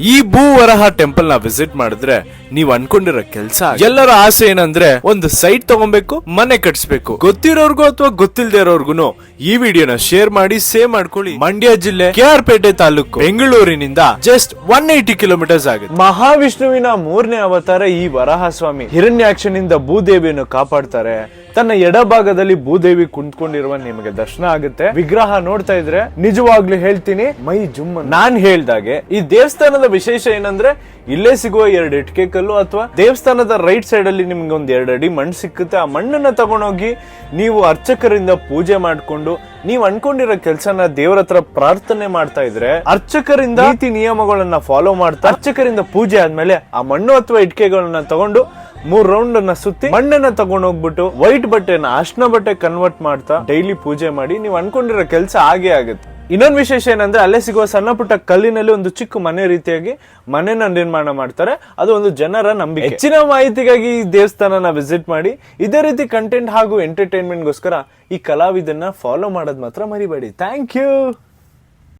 ಈ ಭೂವರಹ ಟೆಂಪಲ್ ನ ವಿಸಿಟ್ ಮಾಡಿದ್ರೆ ನೀವ್ ಅನ್ಕೊಂಡಿರೋ ಕೆಲ್ಸ ಎಲ್ಲರ ಆಸೆ ಏನಂದ್ರೆ ಒಂದು ಸೈಟ್ ತಗೊಬೇಕು, ಮನೆ ಕಟ್ಸ್ಬೇಕು. ಗೊತ್ತಿರೋರ್ಗು ಅಥವಾ ಗೊತ್ತಿಲ್ದೇ ಇರೋರ್ಗುನು ಈ ವಿಡಿಯೋನ ಶೇರ್ ಮಾಡಿ ಸೇವ್ ಮಾಡ್ಕೊಳ್ಳಿ. ಮಂಡ್ಯ ಜಿಲ್ಲೆ KR ಪೇಟೆ ತಾಲೂಕು, ಬೆಂಗಳೂರಿನಿಂದ ಜಸ್ಟ್ 180 ಕಿಲೋಮೀಟರ್ಸ್ ಆಗುತ್ತೆ. ಮಹಾವಿಷ್ಣುವಿನ 3ನೇ ಅವತಾರ ಈ ವರಾಹ ಸ್ವಾಮಿ. ಹಿರಣ್ಯಾಕ್ಷನಿಂದ ಭೂದೇವಿಯನ್ನು ಕಾಪಾಡ್ತಾರೆ. ತನ್ನ ಎಡಭಾಗದಲ್ಲಿ ಭೂದೇವಿ ಕುಂತ್ಕೊಂಡಿರುವ ನಿಮಗೆ ದರ್ಶನ ಆಗುತ್ತೆ. ವಿಗ್ರಹ ನೋಡ್ತಾ ಇದ್ರೆ ನಿಜವಾಗ್ಲೂ ಹೇಳ್ತೀನಿ ಮೈ ಜುಮ್. ನಾನ್ ಹೇಳ್ದಾಗೆ ಈ ದೇವಸ್ಥಾನದ ವಿಶೇಷ ಏನಂದ್ರೆ ಇಲ್ಲೇ ಸಿಗುವ 2 ಇಟ್ಕೆ ಕಲ್ಲು ಅಥವಾ ದೇವಸ್ಥಾನದ ರೈಟ್ ಸೈಡ್ ಅಲ್ಲಿ ನಿಮ್ಗೆ ಒಂದ್ 2 ಅಡಿ ಮಣ್ಣು ಸಿಕ್ಕುತ್ತೆ. ಆ ಮಣ್ಣನ್ನ ತಗೊಂಡೋಗಿ ನೀವು ಅರ್ಚಕರಿಂದ ಪೂಜೆ ಮಾಡ್ಕೊಂಡು ನೀವ್ ಅನ್ಕೊಂಡಿರೋ ಕೆಲ್ಸನ ದೇವರ ಹತ್ರ ಪ್ರಾರ್ಥನೆ ಮಾಡ್ತಾ ಇದ್ರೆ ಅರ್ಚಕರಿಂದ ನೀತಿ ನಿಯಮಗಳನ್ನ ಫಾಲೋ ಮಾಡ್ತಾ ಅರ್ಚಕರಿಂದ ಪೂಜೆ ಆದ್ಮೇಲೆ ಆ ಮಣ್ಣು ಅಥವಾ ಇಟ್ಕೆಗಳನ್ನ ತಗೊಂಡು 3 ರೌಂಡ್ ಅನ್ನ ಸುತ್ತಿ ಮಣ್ಣನ್ನ ತಗೊಂಡ್ ಹೋಗ್ಬಿಟ್ಟು ವೈಟ್ ಬಟ್ಟೆನ ಅರ್ಶಿನ ಬಟ್ಟೆ ಕನ್ವರ್ಟ್ ಮಾಡ್ತಾ ಡೈಲಿ ಪೂಜೆ ಮಾಡಿ ನೀವ್ ಅನ್ಕೊಂಡಿರೋ ಕೆಲ್ಸ ಆಗೇ ಆಗುತ್ತೆ. ಇನ್ನೊಂದು ವಿಶೇಷ ಏನಂದ್ರೆ ಅಲ್ಲೇ ಸಿಗುವ ಸಣ್ಣ ಪುಟ್ಟ ಕಲ್ಲಿನಲ್ಲಿ ಒಂದು ಚಿಕ್ಕ ಮನೆ ರೀತಿಯಾಗಿ ಮನೆನ ನಿರ್ಮಾಣ ಮಾಡ್ತಾರೆ. ಅದು ಒಂದು ಜನರ ನಂಬಿಕೆ. ಹೆಚ್ಚಿನ ಮಾಹಿತಿಗಾಗಿ ಈ ದೇವಸ್ಥಾನನ ವಿಸಿಟ್ ಮಾಡಿ. ಇದೇ ರೀತಿ ಕಂಟೆಂಟ್ ಹಾಗೂ ಎಂಟರ್ಟೈನ್ಮೆಂಟ್ ಗೋಸ್ಕರ ಈ ಕಲಾವಿದನ್ನ ಫಾಲೋ ಮಾಡೋದ್ ಮಾತ್ರ ಮರಿಬೇಡಿ. Thank you.